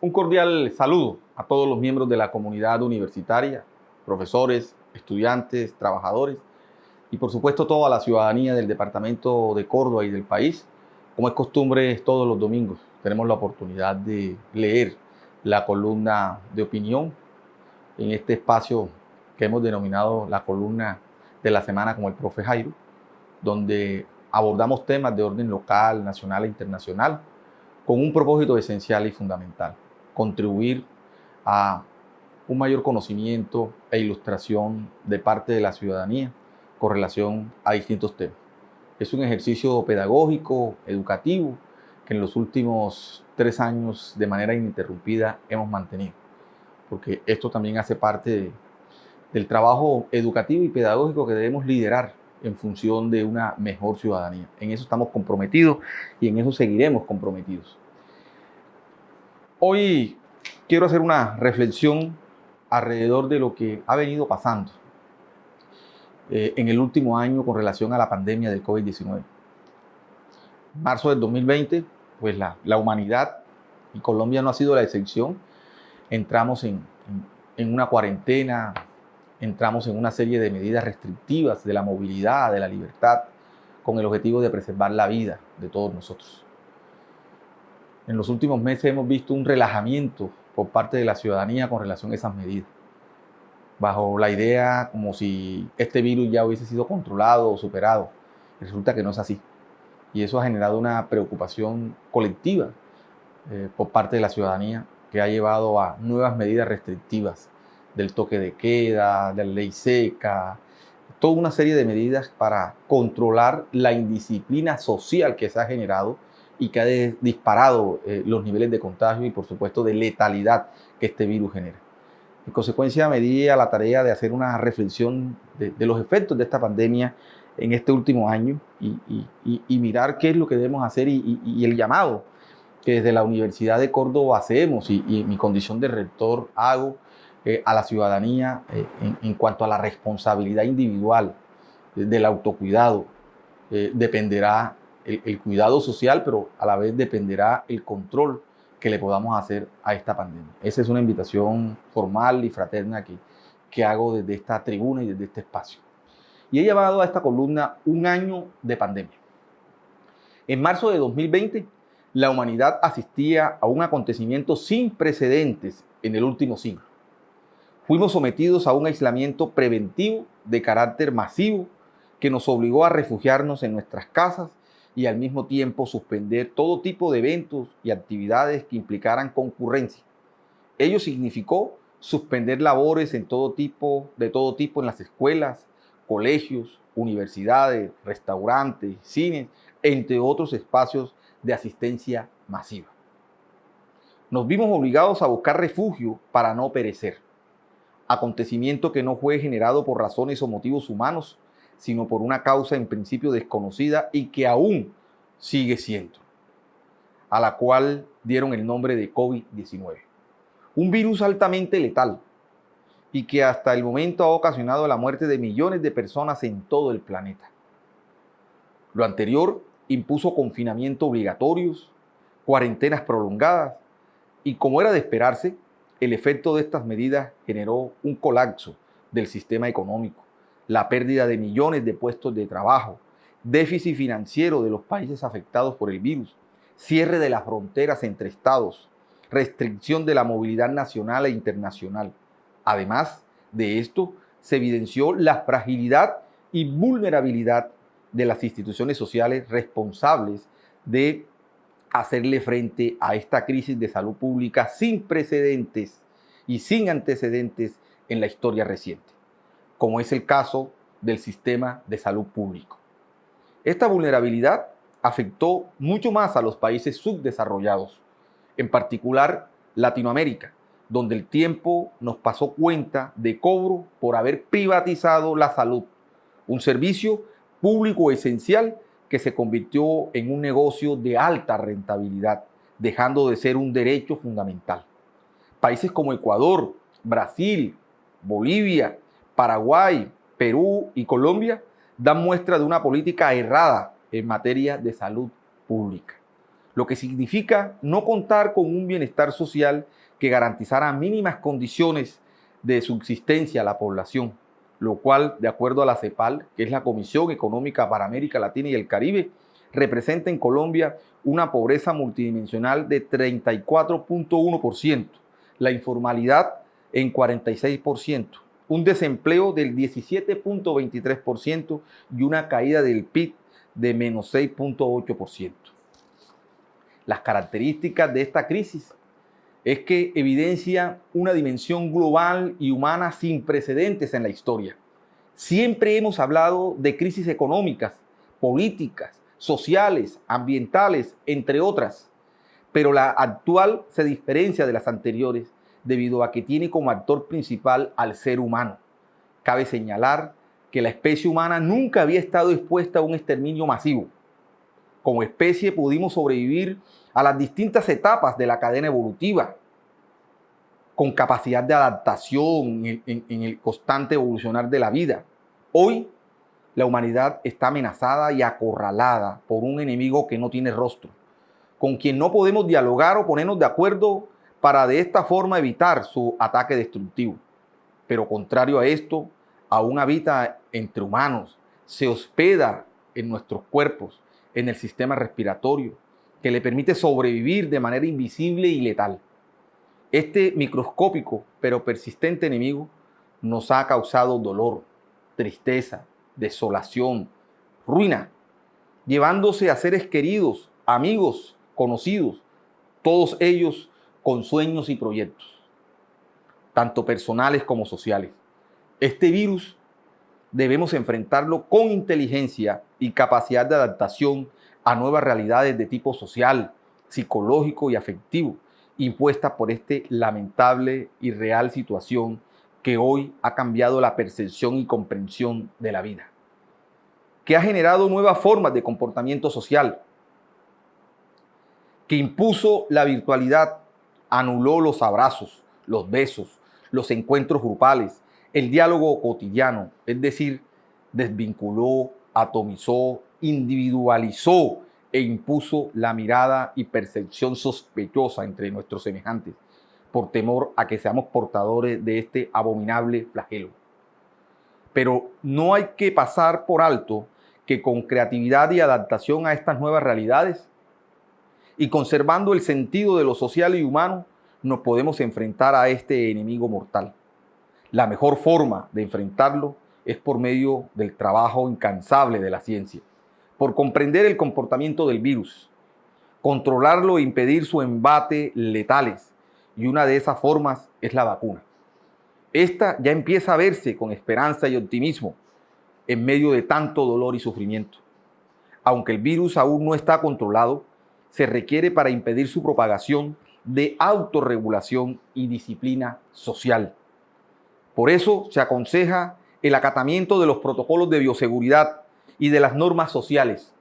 Un cordial saludo a todos los miembros de la comunidad universitaria, profesores, estudiantes, trabajadores y por supuesto toda la ciudadanía del departamento de Córdoba y del país. Como es costumbre, todos los domingos tenemos la oportunidad de leer la columna de opinión en este espacio que hemos denominado la columna de la semana con el profe Jairo, donde abordamos temas de orden local, nacional e internacional con un propósito esencial y fundamental: contribuir a un mayor conocimiento e ilustración de parte de la ciudadanía con relación a distintos temas. Es un ejercicio pedagógico, educativo, que en los últimos 3 años de manera ininterrumpida hemos mantenido, porque esto también hace parte del trabajo educativo y pedagógico que debemos liderar en función de una mejor ciudadanía. En eso estamos comprometidos y en eso seguiremos comprometidos. Hoy quiero hacer una reflexión alrededor de lo que ha venido pasando en el último año con relación a la pandemia del COVID-19. En marzo del 2020, pues la humanidad, y Colombia no ha sido la excepción, entramos en una cuarentena, entramos en una serie de medidas restrictivas de la movilidad, de la libertad, con el objetivo de preservar la vida de todos nosotros. En los últimos meses hemos visto un relajamiento por parte de la ciudadanía con relación a esas medidas, bajo la idea como si este virus ya hubiese sido controlado o superado. Resulta que no es así. Y eso ha generado una preocupación colectiva por parte de la ciudadanía, que ha llevado a nuevas medidas restrictivas del toque de queda, de la ley seca, toda una serie de medidas para controlar la indisciplina social que se ha generado y que ha disparado los niveles de contagio y por supuesto de letalidad que este virus genera. En consecuencia, me di a la tarea de hacer una reflexión de los efectos de esta pandemia en este último año y mirar qué es lo que debemos hacer y el llamado que desde la Universidad de Córdoba hacemos y mi condición de rector hago a la ciudadanía en cuanto a la responsabilidad individual del autocuidado. Dependerá el cuidado social, pero a la vez dependerá el control que le podamos hacer a esta pandemia. Esa es una invitación formal y fraterna que hago desde esta tribuna y desde este espacio. Y he llamado a esta columna Un año de pandemia. En marzo de 2020, la humanidad asistía a un acontecimiento sin precedentes en el último siglo. Fuimos sometidos a un aislamiento preventivo de carácter masivo que nos obligó a refugiarnos en nuestras casas y al mismo tiempo suspender todo tipo de eventos y actividades que implicaran concurrencia. Ello significó suspender labores de todo tipo en las escuelas, colegios, universidades, restaurantes, cines, entre otros espacios de asistencia masiva. Nos vimos obligados a buscar refugio para no perecer. Acontecimiento que no fue generado por razones o motivos humanos, sino por una causa en principio desconocida y que aún sigue siendo, a la cual dieron el nombre de COVID-19. Un virus altamente letal y que hasta el momento ha ocasionado la muerte de millones de personas en todo el planeta. Lo anterior impuso confinamientos obligatorios, cuarentenas prolongadas y, como era de esperarse, el efecto de estas medidas generó un colapso del sistema económico, la pérdida de millones de puestos de trabajo, déficit financiero de los países afectados por el virus, cierre de las fronteras entre estados, restricción de la movilidad nacional e internacional. Además de esto, se evidenció la fragilidad y vulnerabilidad de las instituciones sociales responsables de hacerle frente a esta crisis de salud pública sin precedentes y sin antecedentes en la historia reciente, como es el caso del sistema de salud público. Esta vulnerabilidad afectó mucho más a los países subdesarrollados, en particular Latinoamérica, donde el tiempo nos pasó cuenta de cobro por haber privatizado la salud, un servicio público esencial que se convirtió en un negocio de alta rentabilidad, dejando de ser un derecho fundamental. Países como Ecuador, Brasil, Bolivia, Paraguay, Perú y Colombia dan muestra de una política errada en materia de salud pública. lo que significa no contar con un bienestar social que garantizara mínimas condiciones de subsistencia a la población, lo cual, de acuerdo a la CEPAL, que es la Comisión Económica para América Latina y el Caribe, representa en Colombia una pobreza multidimensional de 34.1%, la informalidad en 46%, un desempleo del 17.23% y una caída del PIB de menos 6.8%. Las características de esta crisis es que evidencia una dimensión global y humana sin precedentes en la historia. Siempre hemos hablado de crisis económicas, políticas, sociales, ambientales, entre otras, pero la actual se diferencia de las anteriores debido a que tiene como actor principal al ser humano. Cabe señalar que la especie humana nunca había estado expuesta a un exterminio masivo. Como especie pudimos sobrevivir a las distintas etapas de la cadena evolutiva, con capacidad de adaptación en el constante evolucionar de la vida. Hoy, la humanidad está amenazada y acorralada por un enemigo que no tiene rostro, con quien no podemos dialogar o ponernos de acuerdo para de esta forma evitar su ataque destructivo. Pero contrario a esto, aún habita entre humanos, se hospeda en nuestros cuerpos, en el sistema respiratorio, que le permite sobrevivir de manera invisible y letal. Este microscópico pero persistente enemigo nos ha causado dolor, tristeza, desolación, ruina, llevándose a seres queridos, amigos, conocidos, todos ellos con sueños y proyectos, tanto personales como sociales. Este virus debemos enfrentarlo con inteligencia y capacidad de adaptación a nuevas realidades de tipo social, psicológico y afectivo, impuestas por este lamentable y real situación que hoy ha cambiado la percepción y comprensión de la vida, que ha generado nuevas formas de comportamiento social, que impuso la virtualidad, anuló los abrazos, los besos, los encuentros grupales, el diálogo cotidiano, es decir, desvinculó, atomizó, individualizó e impuso la mirada y percepción sospechosa entre nuestros semejantes, por temor a que seamos portadores de este abominable flagelo. Pero no hay que pasar por alto que con creatividad y adaptación a estas nuevas realidades y conservando el sentido de lo social y humano, nos podemos enfrentar a este enemigo mortal. La mejor forma de enfrentarlo es por medio del trabajo incansable de la ciencia, por comprender el comportamiento del virus, controlarlo e impedir su embate letales, y una de esas formas es la vacuna. Esta ya empieza a verse con esperanza y optimismo en medio de tanto dolor y sufrimiento. Aunque el virus aún no está controlado, se requiere para impedir su propagación de autorregulación y disciplina social. Por eso se aconseja el acatamiento de los protocolos de bioseguridad y de las normas sociales.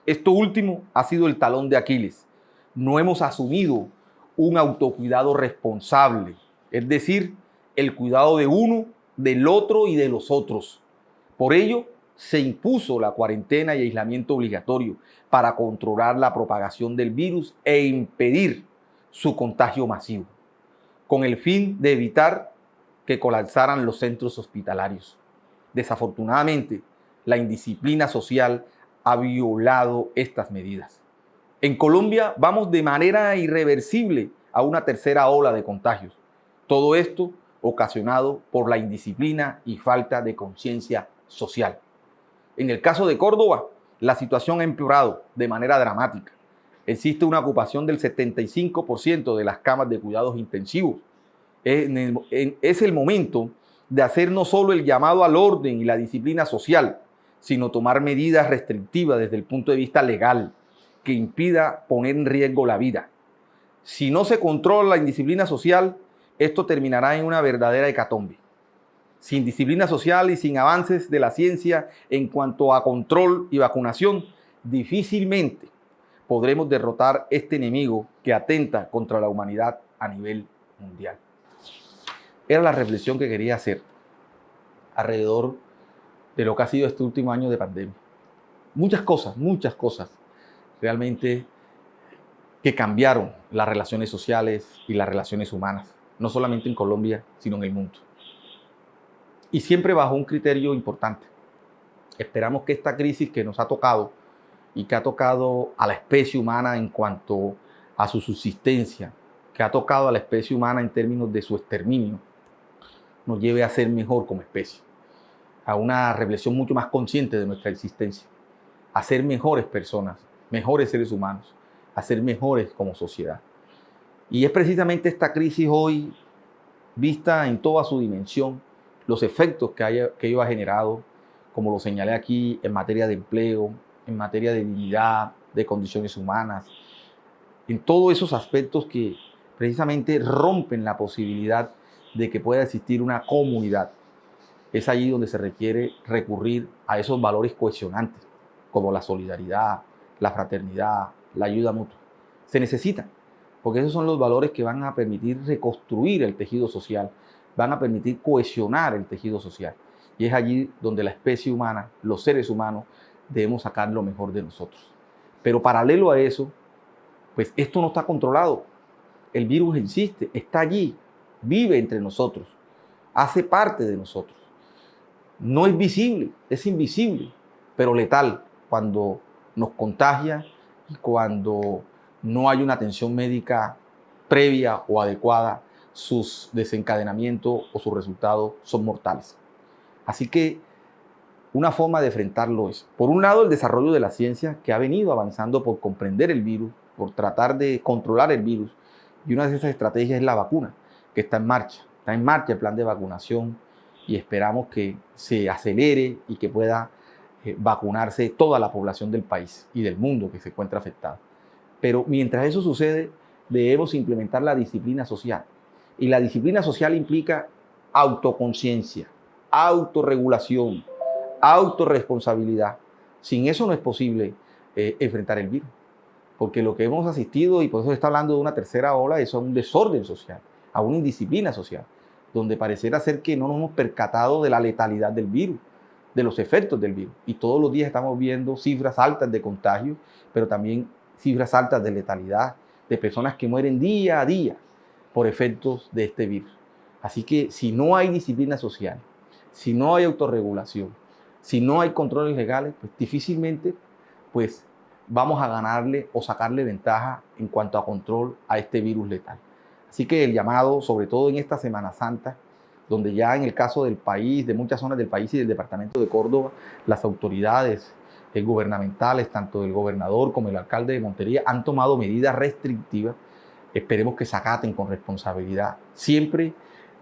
Esto último ha sido el talón de Aquiles. No hemos asumido un autocuidado responsable, es decir, el cuidado de uno, del otro y de los otros. Por ello, se impuso la cuarentena y aislamiento obligatorio para controlar la propagación del virus e impedir su contagio masivo, con el fin de evitar que colapsaran los centros hospitalarios. Desafortunadamente, la indisciplina social ha violado estas medidas. En Colombia vamos de manera irreversible a una tercera ola de contagios. Todo esto ocasionado por la indisciplina y falta de conciencia social. En el caso de Córdoba, la situación ha empeorado de manera dramática. Existe una ocupación del 75% de las camas de cuidados intensivos. Es el momento de hacer no solo el llamado al orden y la disciplina social, sino tomar medidas restrictivas desde el punto de vista legal que impida poner en riesgo la vida. Si no se controla la indisciplina social, esto terminará en una verdadera hecatombe. Sin disciplina social y sin avances de la ciencia en cuanto a control y vacunación, difícilmente podremos derrotar este enemigo que atenta contra la humanidad a nivel mundial. Era la reflexión que quería hacer alrededor de lo que ha sido este último año de pandemia. Muchas cosas realmente que cambiaron las relaciones sociales y las relaciones humanas, no solamente en Colombia, sino en el mundo. Y siempre bajo un criterio importante. Esperamos que esta crisis que nos ha tocado y que ha tocado a la especie humana en cuanto a su subsistencia, que ha tocado a la especie humana en términos de su exterminio, nos lleve a ser mejor como especie, a una reflexión mucho más consciente de nuestra existencia, a ser mejores personas, mejores seres humanos, a ser mejores como sociedad. Y es precisamente esta crisis hoy, vista en toda su dimensión, los efectos que ello ha generado, como lo señalé aquí, en materia de empleo, en materia de dignidad, de condiciones humanas, en todos esos aspectos que precisamente rompen la posibilidad de que pueda existir una comunidad. Es allí donde se requiere recurrir a esos valores cohesionantes, como la solidaridad, la fraternidad, la ayuda mutua. Se necesitan, porque esos son los valores que van a permitir reconstruir el tejido social, van a permitir cohesionar el tejido social. Y es allí donde la especie humana, los seres humanos, debemos sacar lo mejor de nosotros. Pero paralelo a eso, pues esto no está controlado. El virus existe, está allí, vive entre nosotros, hace parte de nosotros. No es visible, es invisible, pero letal cuando nos contagia y cuando no hay una atención médica previa o adecuada, sus desencadenamientos o sus resultados son mortales. Así que una forma de enfrentarlo es, por un lado, el desarrollo de la ciencia que ha venido avanzando por comprender el virus, por tratar de controlar el virus. Y una de esas estrategias es la vacuna, que está en marcha. Está en marcha el plan de vacunación y esperamos que se acelere y que pueda vacunarse toda la población del país y del mundo que se encuentra afectada. Pero mientras eso sucede, debemos implementar la disciplina social. Y la disciplina social implica autoconciencia, autorregulación, autorresponsabilidad. Sin eso no es posible enfrentar el virus. Porque lo que hemos asistido, y por eso se está hablando de una tercera ola, es a un desorden social, a una indisciplina social, donde pareciera ser que no nos hemos percatado de la letalidad del virus, de los efectos del virus. Y todos los días estamos viendo cifras altas de contagio, pero también cifras altas de letalidad, de personas que mueren día a día por efectos de este virus. Así que si no hay disciplina social, si no hay autorregulación, si no hay controles legales, pues difícilmente pues, vamos a ganarle o sacarle ventaja en cuanto a control a este virus letal. Así que el llamado, sobre todo en esta Semana Santa, donde ya en el caso del país, de muchas zonas del país y del departamento de Córdoba, las autoridades gubernamentales, tanto el gobernador como el alcalde de Montería, han tomado medidas restrictivas. Esperemos que se acaten con responsabilidad, siempre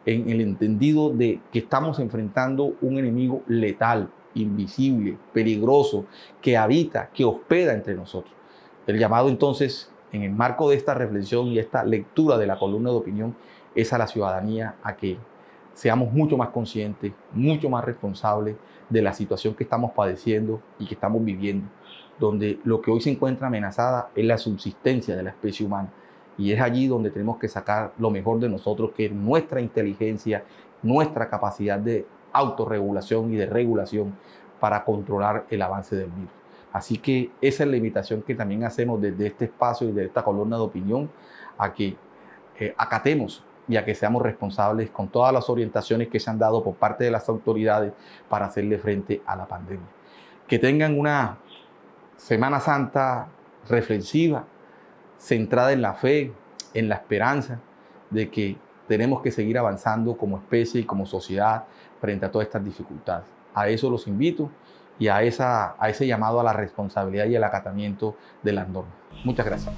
en el entendido de que estamos enfrentando un enemigo letal, invisible, peligroso, que habita, que hospeda entre nosotros. El llamado entonces, en el marco de esta reflexión y esta lectura de la columna de opinión, es a la ciudadanía a que seamos mucho más conscientes, mucho más responsables de la situación que estamos padeciendo y que estamos viviendo, donde lo que hoy se encuentra amenazada es la subsistencia de la especie humana. Y es allí donde tenemos que sacar lo mejor de nosotros, que es nuestra inteligencia, nuestra capacidad de autorregulación y de regulación para controlar el avance del virus. Así que esa es la invitación que también hacemos desde este espacio y de esta columna de opinión, a que acatemos y a que seamos responsables con todas las orientaciones que se han dado por parte de las autoridades para hacerle frente a la pandemia. Que tengan una Semana Santa reflexiva, centrada en la fe, en la esperanza de que tenemos que seguir avanzando como especie y como sociedad frente a todas estas dificultades. A eso los invito y a ese llamado a la responsabilidad y el acatamiento de las normas. Muchas gracias.